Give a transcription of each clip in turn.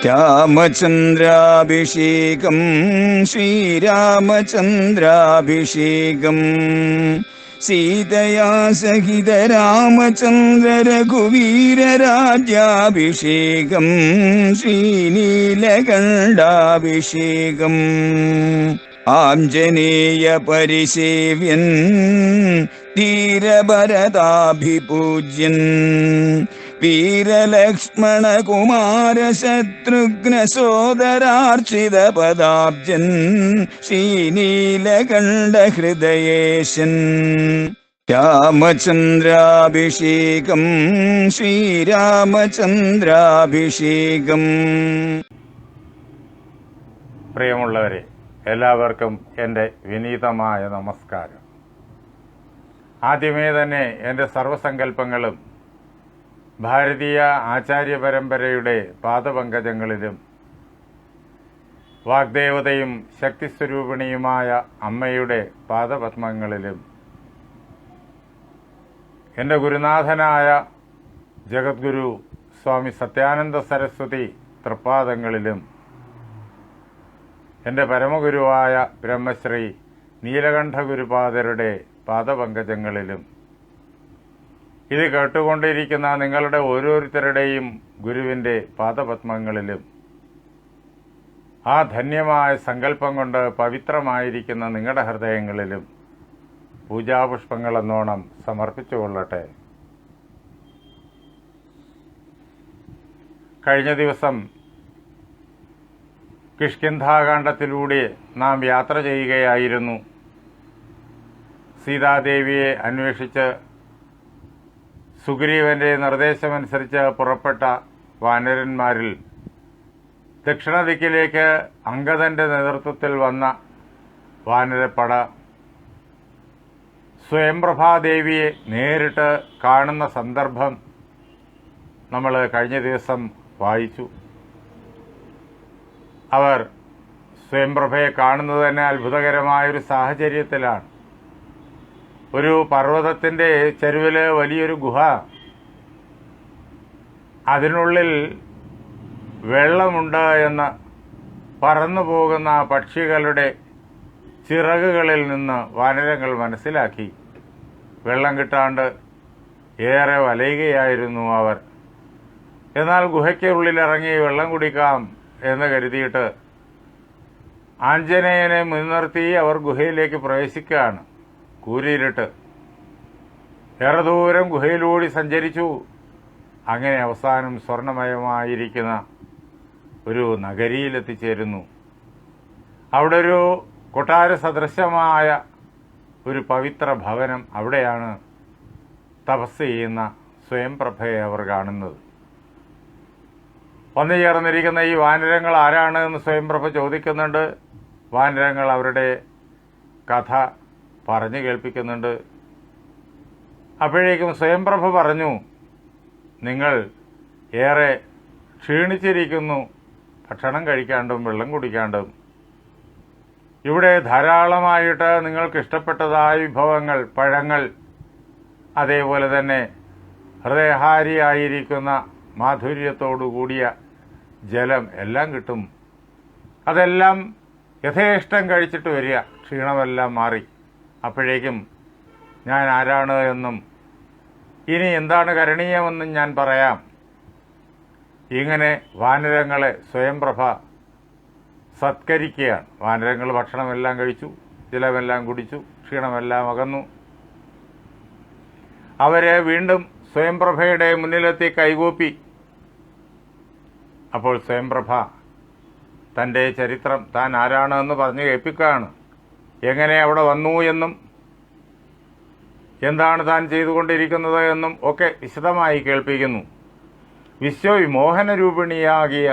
രാമചന്ദ്രാഭിഷേകം ശ്രീരാമചന്ദ്രാഭിഷേകം സീതയാ സഹിത രാമചന്ദ്ര രഘുവീരരാജ്യാഭിഷേകം ശ്രീനീലകണ്ഠാഭിഷേകം ആഞ്ജനേയ പരിസേവ്യൻ ധീരഭരതാഭിപൂജ്യൻ വീരലക്ഷ്മണ കുമാര ശത്രുഘ്ന സോദരാർച്ചിത പദാബ്ജൻ ശ്രീനീലകണ്ഠ ഹൃദയേശൻ രാമചന്ദ്രാഭിഷേകം ശ്രീരാമചന്ദ്രാഭിഷേകം. പ്രിയമുള്ളവരെ, എല്ലാവർക്കും എൻ്റെ വിനീതമായ നമസ്കാരം. ആദ്യമേ തന്നെ എൻ്റെ സർവസങ്കല്പങ്ങളും ഭാരതീയ ആചാര്യ പരമ്പരയുടെ പാദപങ്കജങ്ങളിലും വാഗ്ദേവതയും ശക്തിസ്വരൂപിണിയുമായ അമ്മയുടെ പാദപത്മങ്ങളിലും എൻ്റെ ഗുരുനാഥനായ ജഗദ്ഗുരു സ്വാമി സത്യാനന്ദ സരസ്വതി തൃപ്പാദങ്ങളിലും എൻ്റെ പരമഗുരുവായ ബ്രഹ്മശ്രീ നീലകണ്ഠ ഗുരുപാദരുടെ പാദപങ്കജങ്ങളിലും ഇത് കേട്ടുകൊണ്ടിരിക്കുന്ന നിങ്ങളുടെ ഓരോരുത്തരുടെയും ഗുരുവിൻ്റെ പാദപത്മങ്ങളിലും ആ ധന്യമായ സങ്കല്പം കൊണ്ട് പവിത്രമായിരിക്കുന്ന നിങ്ങളുടെ ഹൃദയങ്ങളിലും പൂജാപുഷ്പങ്ങളെന്നോണം സമർപ്പിച്ചുകൊള്ളട്ടെ. കഴിഞ്ഞ ദിവസം കിഷ്കിന്ധാകാന്ഡത്തിലൂടെ നാം യാത്ര ചെയ്യുകയായിരുന്നു. സീതാദേവിയെ അന്വേഷിച്ച് സുഗ്രീവന്റെ നിർദ്ദേശമനുസരിച്ച് പുറപ്പെട്ട വാനരന്മാരിൽ ദക്ഷിണദിക്കിലേക്ക് അംഗദന്റെ നേതൃത്വത്തിൽ വന്ന വാനരപ്പട സ്വയംപ്രഭാദേവിയെ നേരിട്ട് കാണുന്ന സന്ദർഭം നമ്മൾ കഴിഞ്ഞ ദിവസം വായിച്ചു. അവർ സ്വയംപ്രഭയെ കാണുന്നത് തന്നെ അത്ഭുതകരമായൊരു സാഹചര്യത്തിലാണ്. ഒരു പർവ്വതത്തിൻ്റെ ചെരുവിൽ വലിയൊരു ഗുഹ, അതിനുള്ളിൽ വെള്ളമുണ്ട് എന്ന് പറന്നു പോകുന്ന പക്ഷികളുടെ ചിറകുകളിൽ നിന്ന് വാനരങ്ങൾ മനസ്സിലാക്കി. വെള്ളം കിട്ടാണ്ട് ഏറെ വലയുകയായിരുന്നു അവർ. എന്നാൽ ഗുഹയ്ക്കുള്ളിലിറങ്ങി വെള്ളം കുടിക്കാം എന്ന് കരുതിയിട്ട് ആഞ്ജനേയനെ മുൻനിർത്തി അവർ ഗുഹയിലേക്ക് പ്രവേശിക്കുകയാണ്. കൂരിരുട്ട്. ഏറെ ദൂരം ഗുഹയിലൂടെ സഞ്ചരിച്ചു. അങ്ങനെ അവസാനം സ്വർണമയമായിരിക്കുന്ന ഒരു നഗരിയിലെത്തിച്ചേരുന്നു. അവിടെ ഒരു കൊട്ടാര സദൃശമായ ഒരു പവിത്ര ഭവനം, അവിടെയാണ് തപസ് ചെയ്യുന്ന സ്വയംപ്രഭയെ അവർ കാണുന്നത്. വന്നു ചേർന്നിരിക്കുന്ന ഈ വാനരങ്ങൾ ആരാണ് എന്ന് സ്വയംപ്രഭ ചോദിക്കുന്നുണ്ട്. വാനരങ്ങൾ അവരുടെ കഥ പറഞ്ഞു കേൾപ്പിക്കുന്നുണ്ട്. അപ്പോഴേക്കും സ്വയംപ്രഭ പറഞ്ഞു, നിങ്ങൾ ഏറെ ക്ഷീണിച്ചിരിക്കുന്നു, ഭക്ഷണം കഴിക്കാണ്ടും വെള്ളം കുടിക്കാണ്ടും. ഇവിടെ ധാരാളമായിട്ട് നിങ്ങൾക്ക് ഇഷ്ടപ്പെട്ടതായ വിഭവങ്ങൾ, പഴങ്ങൾ, അതേപോലെ തന്നെ ഹൃദയഹാരിയായിരിക്കുന്ന മാധുര്യത്തോടു കൂടിയ ജലം എല്ലാം കിട്ടും. അതെല്ലാം യഥേഷ്ടം കഴിച്ചിട്ട് വരിക, ക്ഷീണമെല്ലാം മാറി. അപ്പോഴേക്കും ഞാൻ ആരാണ് എന്നും ഇനി എന്താണ് കരണീയമെന്നും ഞാൻ പറയാം. ഇങ്ങനെ വാനരങ്ങളെ സ്വയംപ്രഭ സത്കരിക്കുകയാണ്. വാനരങ്ങൾ ഭക്ഷണമെല്ലാം കഴിച്ചു, ജലമെല്ലാം കുടിച്ചു, ക്ഷീണമെല്ലാം അകന്നു. അവരെ വീണ്ടും സ്വയംപ്രഭയുടെ മുന്നിലെത്തി കൈകൂപ്പി. അപ്പോൾ സ്വയംപ്രഭ തൻ്റെ ചരിത്രം, താൻ ആരാണെന്ന് പറഞ്ഞു കേൾപ്പിക്കുകയാണ്. എങ്ങനെ അവിടെ വന്നു എന്നും എന്താണ് താൻ ചെയ്തുകൊണ്ടിരിക്കുന്നത് എന്നും ഒക്കെ വിശദമായി കേൾപ്പിക്കുന്നു. വിശ്വവിമോഹനരൂപിണിയാകിയ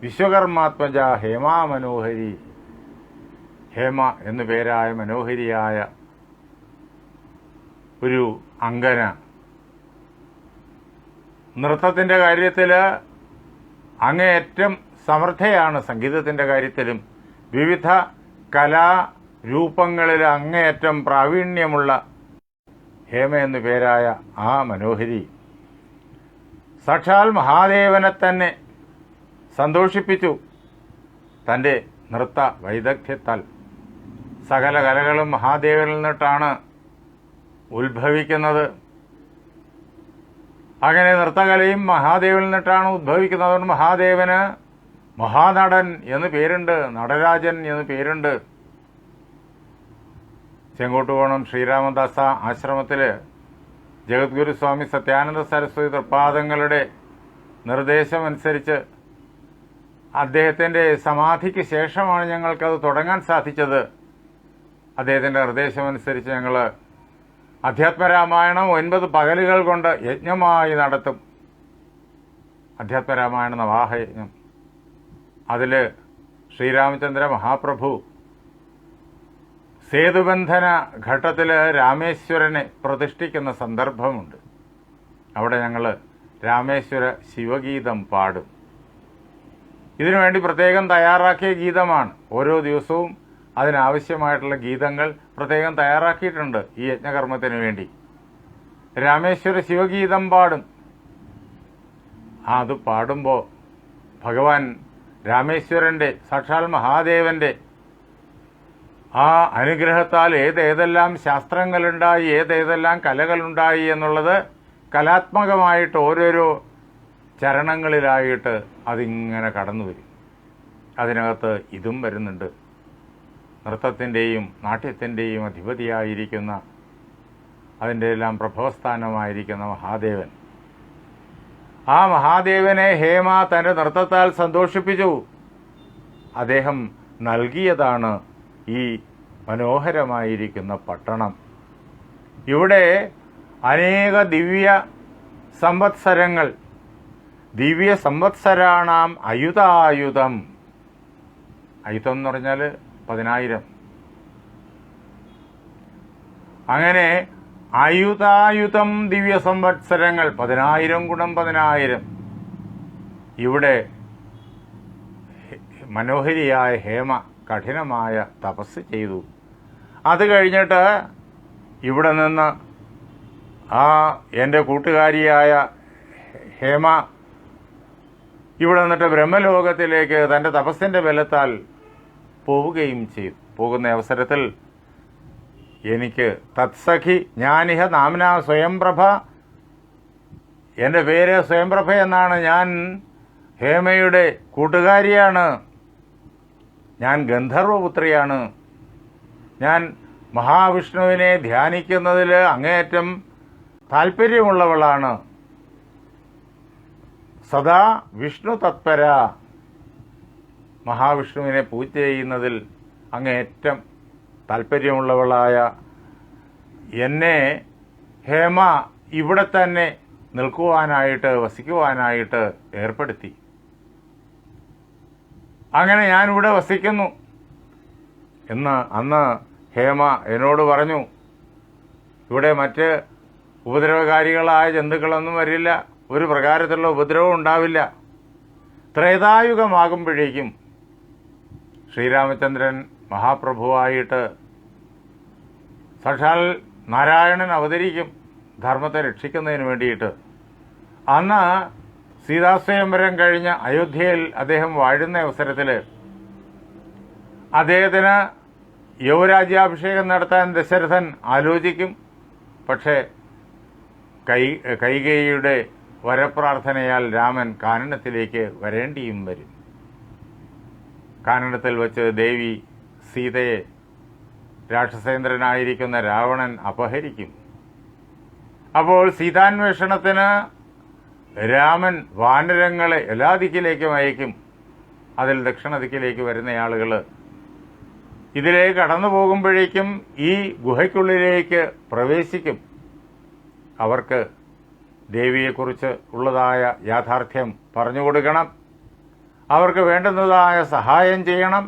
വിശ്വകർമാത്മജ ഹേമാ മനോഹരി, ഹേമ എന്നു പേരായ മനോഹരിയായ ഒരു അങ്കന. നൃത്തത്തിൻ്റെ കാര്യത്തിൽ അങ്ങേയറ്റം സമർത്ഥയാണ്. സംഗീതത്തിൻ്റെ കാര്യത്തിലും വിവിധ കലാരൂപങ്ങളിൽ അങ്ങേയറ്റം പ്രാവീണ്യമുള്ള ഹേമ എന്നു പേരായ ആ മനോഹരി സാക്ഷാൽ മഹാദേവനെ തന്നെ സന്തോഷിപ്പിച്ചു തൻ്റെ നൃത്ത വൈദഗ്ധ്യത്താൽ. സകല കലകളും മഹാദേവനിൽ നിന്നിട്ടാണ് ഉത്ഭവിക്കുന്നത്. അങ്ങനെ നൃത്തകലയും മഹാദേവനിൽ നിന്നിട്ടാണ് ഉദ്ഭവിക്കുന്നത്. അതുകൊണ്ട് മഹാദേവന് മഹാനടൻ എന്ന് പേരുണ്ട്, നടരാജൻ എന്ന് പേരുണ്ട്. ചെങ്കോട്ടുകോണം ശ്രീരാമദാസ ആശ്രമത്തിൽ ജഗദ്ഗുരു സ്വാമി സത്യാനന്ദ സരസ്വതി തൃപ്പാദങ്ങളുടെ നിർദ്ദേശമനുസരിച്ച് അദ്ദേഹത്തിൻ്റെ സമാധിക്ക് ശേഷമാണ് ഞങ്ങൾക്കത് തുടങ്ങാൻ സാധിച്ചത്. അദ്ദേഹത്തിൻ്റെ നിർദ്ദേശമനുസരിച്ച് ഞങ്ങൾ അധ്യാത്മരാമായണം 9 പകലുകൾ കൊണ്ട് യജ്ഞമായി നടത്തും. അധ്യാത്മരാമായണ നവാഹയജ്ഞം. അതിൽ ശ്രീരാമചന്ദ്ര മഹാപ്രഭു സേതുബന്ധന ഘട്ടത്തിൽ രാമേശ്വരനെ പ്രതിഷ്ഠിക്കുന്ന സന്ദർഭമുണ്ട്. അവിടെ ഞങ്ങൾ രാമേശ്വര ശിവഗീതം പാടും. ഇതിനുവേണ്ടി പ്രത്യേകം തയ്യാറാക്കിയ ഗീതമാണ്. ഓരോ ദിവസവും അതിനാവശ്യമായിട്ടുള്ള ഗീതങ്ങൾ പ്രത്യേകം തയ്യാറാക്കിയിട്ടുണ്ട് ഈ യജ്ഞകർമ്മത്തിന് വേണ്ടി. രാമേശ്വര ശിവഗീതം പാടും. അത് പാടുമ്പോൾ ഭഗവാൻ രാമേശ്വരൻ്റെ, സാക്ഷാൽ മഹാദേവൻ്റെ ആ അനുഗ്രഹത്താൽ ഏതേതെല്ലാം ശാസ്ത്രങ്ങളുണ്ടായി, ഏതേതെല്ലാം കലകളുണ്ടായി എന്നുള്ളത് കലാത്മകമായിട്ട് ഓരോരോ ചരണങ്ങളിലായിട്ട് അതിങ്ങനെ കടന്നു വരും. അതിനകത്ത് ഇതും വരുന്നുണ്ട്. നൃത്തത്തിൻ്റെയും നാട്യത്തിൻ്റെയും അധിപതിയായിരിക്കുന്ന, അതിൻ്റെ എല്ലാം പ്രഭവസ്ഥാനമായിരിക്കുന്ന മഹാദേവൻ. ആ മഹാദേവനെ ഹേമ തൻ്റെ നൃത്തത്താൽ സന്തോഷിപ്പിച്ചു. അദ്ദേഹം നൽകിയതാണ് ഈ മനോഹരമായിരിക്കുന്ന പട്ടണം. ഇവിടെ അനേക ദിവ്യ സംവത്സരങ്ങൾ, ദിവ്യ സംവത്സരാണാം അയുതായുധം. അയുധം എന്ന് പറഞ്ഞാൽ 10,000. അങ്ങനെ അയുതായുധം ദിവ്യ സംവത്സരങ്ങൾ, 10,000 ഗുണം 10,000. ഇവിടെ മനോഹരിയായ ഹേമ കഠിനമായ തപസ് ചെയ്തു. അത് കഴിഞ്ഞിട്ട് ഇവിടെ നിന്ന് എൻ്റെ കൂട്ടുകാരിയായ ഹേമ ഇവിടെ നിന്നിട്ട് ബ്രഹ്മലോകത്തിലേക്ക് തൻ്റെ തപസ്സിൻ്റെ ബലത്താൽ പോവുകയും ചെയ്തു. പോകുന്ന അവസരത്തിൽ എനിക്ക് തത്സഖി ജ്ഞാനിഹ നാമന സ്വയംപ്രഭ, എൻ്റെ പേര് സ്വയംപ്രഭ എന്നാണ്. ഞാൻ ഹേമയുടെ കൂട്ടുകാരിയാണ്. ഞാൻ ഗന്ധർവപുത്രിയാണ്. ഞാൻ മഹാവിഷ്ണുവിനെ ധ്യാനിക്കുന്നതിൽ അങ്ങേയറ്റം താല്പര്യമുള്ളവളാണ്. സദാ വിഷ്ണു തത്പര. മഹാവിഷ്ണുവിനെ പൂജ ചെയ്യുന്നതിൽ അങ്ങേയറ്റം താല്പര്യമുള്ളവളായ എന്നെ ഹേമ ഇവിടെ തന്നെ നിൽക്കുവാനായിട്ട്, വസിക്കുവാനായിട്ട് ഏർപ്പെടുത്തി. അങ്ങനെ ഞാനിവിടെ വസിക്കുന്നു എന്ന് അന്ന് ഹേമ എന്നോട് പറഞ്ഞു. ഇവിടെ മറ്റ് ഉപദ്രവകാരികളായ ജന്തുക്കളൊന്നും വരില്ല, ഒരു പ്രകാരത്തിലുള്ള ഉപദ്രവം ഉണ്ടാവില്ല. ത്രേതായുഗമാകുമ്പോഴേക്കും ശ്രീരാമചന്ദ്രൻ മഹാപ്രഭുവായിട്ട് സാക്ഷാൽ നാരായണൻ അവതരിക്കും ധർമ്മത്തെ രക്ഷിക്കുന്നതിന് വേണ്ടിയിട്ട്. അന്ന് സീതാസ്വയംവരം കഴിഞ്ഞ് അയോധ്യയിൽ അദ്ദേഹം വാഴുന്ന അവസരത്തിൽ അദ്ദേഹത്തിന് യുവരാജ്യാഭിഷേകം നടത്താൻ ദശരഥൻ ആലോചിക്കും. പക്ഷേ കൈകേയിയുടെ വരപ്രാർത്ഥനയാൽ രാമൻ കാനനത്തിലേക്ക് വരേണ്ടിയും വരും. കാനനത്തിൽ വച്ച് ദേവി സീതയെ രാക്ഷസേന്ദ്രനായിരിക്കുന്ന രാവണൻ അപഹരിക്കും. അപ്പോൾ സീതാന്വേഷണത്തിന് രാമൻ വാനരങ്ങളെ എല്ലാ ദിക്കിലേക്കും അയക്കും. അതിൽ ദക്ഷിണ ദിക്കിലേക്ക് വരുന്ന ആളുകൾ ഇതിലേക്ക് കടന്നു പോകുമ്പോഴേക്കും ഈ ഗുഹയ്ക്കുള്ളിലേക്ക് പ്രവേശിക്കും. അവർക്ക് ദേവിയെക്കുറിച്ച് ഉള്ളതായ യാഥാർത്ഥ്യം പറഞ്ഞു കൊടുക്കണം, അവർക്ക് വേണ്ടുന്നതായ സഹായം ചെയ്യണം.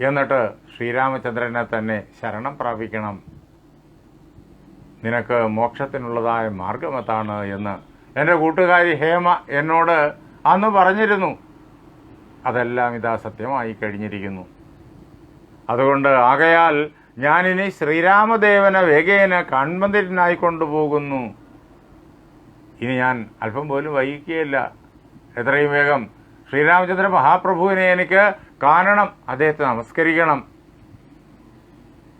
എന്നിട്ട് ശ്രീരാമചന്ദ്രനെ തന്നെ ശരണം പ്രാപിക്കണം. നിനക്ക് മോക്ഷത്തിനുള്ളതായ മാർഗമെത്താണ് എന്ന് എൻ്റെ കൂട്ടുകാരി ഹേമ എന്നോട് അന്ന് പറഞ്ഞിരുന്നു. അതെല്ലാം ഇതാ സത്യമായി കഴിഞ്ഞിരിക്കുന്നു. അതുകൊണ്ട് ആകയാൽ ഞാനിനി ശ്രീരാമദേവനെ വേഗേന കൺമന്ദിരനായി കൊണ്ടുപോകുന്നു. ഇനി ഞാൻ അല്പം പോലും വൈകിക്കുകയില്ല. എത്രയും വേഗം ശ്രീരാമചന്ദ്ര മഹാപ്രഭുവിനെ എനിക്ക് കാണണം, അദ്ദേഹത്തെ നമസ്കരിക്കണം.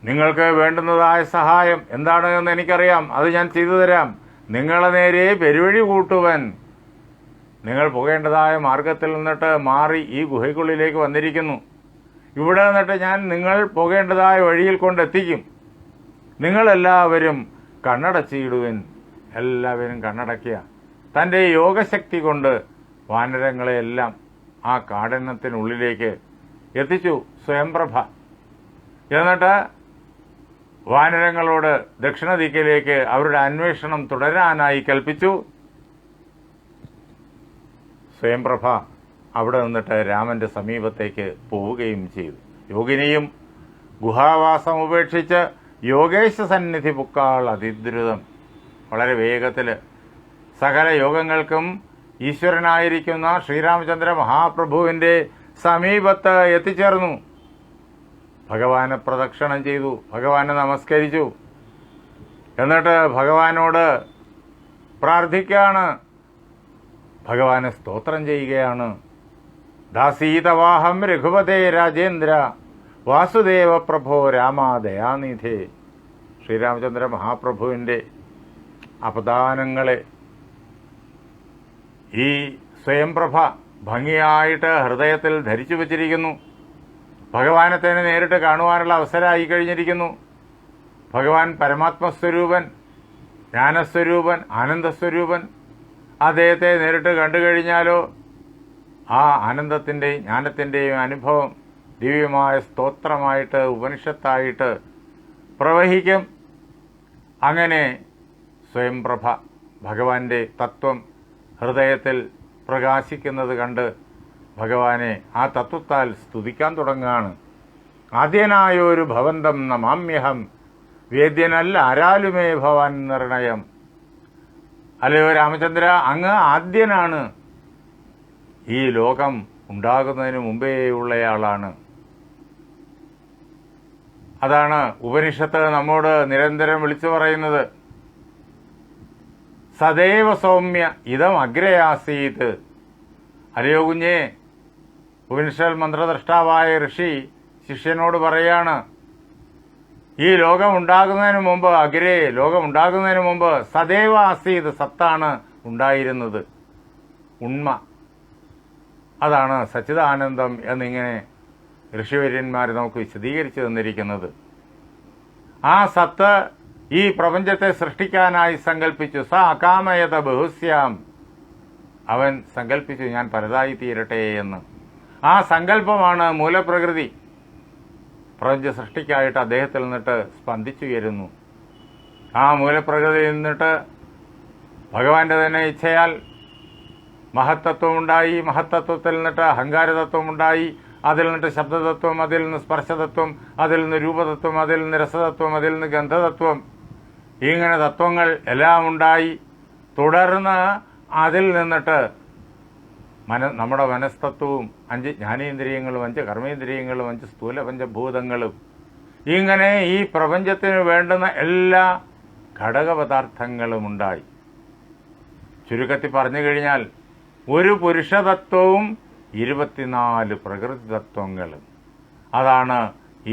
നിങ്ങൾക്ക് വേണ്ടുന്നതായ സഹായം എന്താണ് എന്ന് എനിക്കറിയാം, അത് ഞാൻ ചെയ്തു തരാം. നിങ്ങളെ നേരെ പെരുവഴി കൂട്ടുവൻ. നിങ്ങൾ പോകേണ്ടതായ മാർഗത്തിൽ നിന്നിട്ട് മാറി ഈ ഗുഹയ്ക്കുള്ളിലേക്ക് വന്നിരിക്കുന്നു. ഇവിടെ നിന്നിട്ട് ഞാൻ നിങ്ങൾ പോകേണ്ടതായ വഴിയിൽ കൊണ്ടെത്തിക്കും. നിങ്ങളെല്ലാവരും കണ്ണടച്ചിടുവൻ. എല്ലാവരും കണ്ണടയ്ക്കുക. തൻ്റെ യോഗശക്തി കൊണ്ട് വാനരങ്ങളെയെല്ലാം ആ കാഠിന്യത്തിനുള്ളിലേക്ക് എത്തിച്ചു സ്വയംപ്രഭ. എന്നിട്ട് വാനരങ്ങളോട് ദക്ഷിണദിക്കിലേക്ക് അവരുടെ അന്വേഷണം തുടരാനായി കൽപ്പിച്ചു. സ്വയംപ്രഭ അവിടെ നിന്നിട്ട് രാമന്റെ സമീപത്തേക്ക് പോവുകയും ചെയ്തു. യോഗിനിയും ഗുഹാവാസം ഉപേക്ഷിച്ച് യോഗേശ സന്നിധി പുക്കാൾ അതിദ്രുതം. വളരെ വേഗത്തിൽ സകല യോഗങ്ങൾക്കും ഈശ്വരനായിരിക്കുന്ന ശ്രീരാമചന്ദ്ര മഹാപ്രഭുവിൻ്റെ സമീപത്ത് എത്തിച്ചേർന്നു. ഭഗവാനെ പ്രദക്ഷിണം ചെയ്തു, ഭഗവാനെ നമസ്കരിച്ചു. എന്നിട്ട് ഭഗവാനോട് പ്രാർത്ഥിക്കുകയാണ്, ഭഗവാനെ സ്തോത്രം ചെയ്യുകയാണ്. ദാസീതവാഹം രഘുപതേ രാജേന്ദ്ര വാസുദേവ പ്രഭോ രാമാദയാനിധേ. ശ്രീരാമചന്ദ്ര മഹാപ്രഭുവിൻ്റെ അപദാനങ്ങളെ ഈ സ്വയംപ്രഭ ഭംഗിയായിട്ട് ഹൃദയത്തിൽ ധരിച്ചു വച്ചിരിക്കുന്നു. ഭഗവാനെ തന്നെ നേരിട്ട് കാണുവാനുള്ള അവസരമായി കഴിഞ്ഞിരിക്കുന്നു. ഭഗവാൻ പരമാത്മസ്വരൂപൻ, ജ്ഞാനസ്വരൂപൻ, ആനന്ദസ്വരൂപൻ. അദ്ദേഹത്തെ നേരിട്ട് കണ്ടു കഴിഞ്ഞാലോ ആ ആനന്ദത്തിൻ്റെയും ജ്ഞാനത്തിൻ്റെയും അനുഭവം ദിവ്യമായ സ്തോത്രമായിട്ട് ഉപനിഷത്തായിട്ട് പ്രവഹിക്കും. അങ്ങനെ സ്വയംപ്രഭ ഭഗവാന്റെ തത്വം ഹൃദയത്തിൽ പ്രകാശിക്കുന്നത് കണ്ട് ഭഗവാനെ ആ തത്വത്താൽ സ്തുതിക്കാൻ തുടങ്ങുകയാണ്. ആദ്യനായൊരു ഭവന്തം നമാമ്യഹം വേദ്യനല്ല ആരാലുമേ ഭവാൻ നിർണയം. അല്ലയോ രാമചന്ദ്ര, അങ്ങ് ആദ്യനാണ്. ഈ ലോകം ഉണ്ടാകുന്നതിന് മുമ്പേ ഉള്ളയാളാണ്. അതാണ് ഉപനിഷത്ത് നമ്മോട് നിരന്തരം വിളിച്ചു പറയുന്നത്. സദൈവ സൗമ്യ ഇതം അഗ്രയാസീത്. അല്ലയോ കുഞ്ഞേ, ഉപനിഷൽ മന്ത്രദ്രഷ്ടാവായ ഋഷി ശിഷ്യനോട് പറയാണ്, ഈ ലോകം ഉണ്ടാകുന്നതിന് മുമ്പ്, അഗ്രേ ലോകം ഉണ്ടാകുന്നതിന് മുമ്പ് സദൈവ ആസീത്, സത്താണ് ഉണ്ടായിരുന്നത്, ഉണ്മ. അതാണ് സച്ചിദാനന്ദം എന്നിങ്ങനെ ഋഷിവര്യന്മാർ നമുക്ക് വിശദീകരിച്ചു തന്നിരിക്കുന്നത്. ആ സത്ത് ഈ പ്രപഞ്ചത്തെ സൃഷ്ടിക്കാനായി സങ്കല്പിച്ചു. സ അകാമയത ബഹുസ്യാം. അവൻ സങ്കല്പിച്ചു ഞാൻ പലതായി തീരട്ടെ എന്ന്. ആ സങ്കല്പമാണ് മൂലപ്രകൃതി. പ്രപഞ്ച സൃഷ്ടിക്കായിട്ട് അദ്ദേഹത്തിൽ നിന്നിട്ട് സ്പന്ദിച്ചുയരുന്നു. ആ മൂലപ്രകൃതിയിൽ നിന്നിട്ട് ഭഗവാന്റെ തന്നെ ഇച്ഛയാൽ മഹത്തത്വമുണ്ടായി. മഹത്തത്വത്തിൽ നിന്നിട്ട് അഹങ്കാരതത്വമുണ്ടായി. അതിൽ നിന്നിട്ട് ശബ്ദതത്വം, അതിൽ നിന്ന് സ്പർശതത്വം, അതിൽ നിന്ന് രൂപതത്വം, അതിൽ നിന്ന് രസതത്വം, അതിൽ നിന്ന് ഗന്ധതത്വം. ഇങ്ങനെ തത്വങ്ങൾ എല്ലാം ഉണ്ടായി. തുടർന്ന് അതിൽ നിന്നിട്ട് നമ്മുടെ മനസ്തത്വവും 5 ജ്ഞാനേന്ദ്രിയങ്ങളും 5 കർമ്മേന്ദ്രിയങ്ങളും 5 സ്ഥൂല പഞ്ചഭൂതങ്ങളും, ഇങ്ങനെ ഈ പ്രപഞ്ചത്തിന് വേണ്ടുന്ന എല്ലാ ഘടകപദാർത്ഥങ്ങളും ഉണ്ടായി. ചുരുക്കത്തിൽ പറഞ്ഞു കഴിഞ്ഞാൽ ഒരു പുരുഷതത്വവും 24 പ്രകൃതി തത്വങ്ങളും. അതാണ്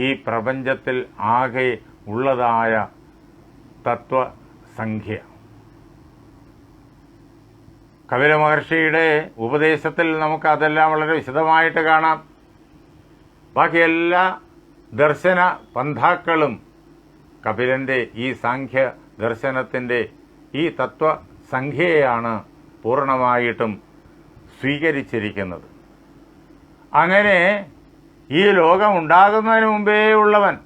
ഈ പ്രപഞ്ചത്തിൽ ആകെ ഉള്ളതായ തത്വസംഖ്യ. കപില മഹർഷിയുടെ ഉപദേശത്തിൽ നമുക്ക് അതെല്ലാം വളരെ വിശദമായിട്ട് കാണാം. ബാക്കി എല്ലാ ദർശന പന്ഥാക്കളും കപിലന്റെ ഈ സാഖ്യ ദർശനത്തിൻ്റെ ഈ തത്വസംഖ്യയാണ് പൂർണ്ണമായിട്ടും സ്വീകരിച്ചിരിക്കുന്നത്. അങ്ങനെ ഈ ലോകം ഉണ്ടാകുന്നതിന് മുമ്പേ ഉള്ളവൻ,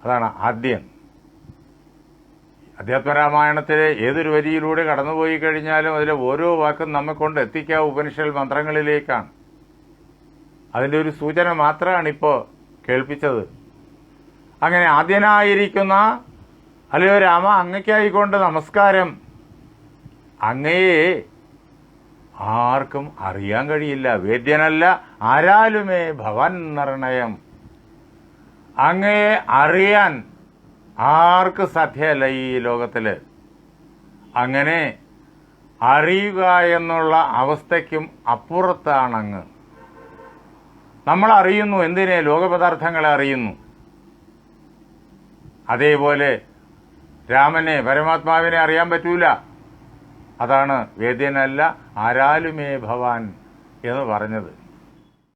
അതാണ് ആദ്യൻ. അധ്യാത്മരാമായണത്തിലെ ഏതൊരു വരിയിലൂടെ കടന്നുപോയി കഴിഞ്ഞാലും അതിലെ ഓരോ വാക്കും നമ്മെ കൊണ്ട് എത്തിക്കുക ഉപനിഷൽ മന്ത്രങ്ങളിലേക്കാണ്. അതിൻ്റെ ഒരു സൂചന മാത്രമാണ് ഇപ്പോൾ കേൾപ്പിച്ചത്. അങ്ങനെ ആദ്യനായിരിക്കുന്ന അല്ലയോ രാമ, അങ്ങയ്ക്കായിക്കൊണ്ട് നമസ്കാരം. അങ്ങയെ ആർക്കും അറിയാൻ കഴിയില്ല. വേദ്യനല്ല ആരാലുമേ ഭവൻ നിർണയം. അങ്ങയെ അറിയാൻ ആർക്ക് സാധ്യമല്ല ഈ ലോകത്തിൽ. അങ്ങനെ അറിയുക എന്നുള്ള അവസ്ഥയ്ക്കും അപ്പുറത്താണങ്ങ്. നമ്മൾ അറിയുന്നു, എന്തിനെ? ലോകപദാർത്ഥങ്ങളെ അറിയുന്നു. അതേപോലെ രാമനെ, പരമാത്മാവിനെ അറിയാൻ പറ്റൂല. അതാണ് വേദ്യനല്ല ആരാലുമേ ഭവാൻ എന്ന് പറഞ്ഞത്.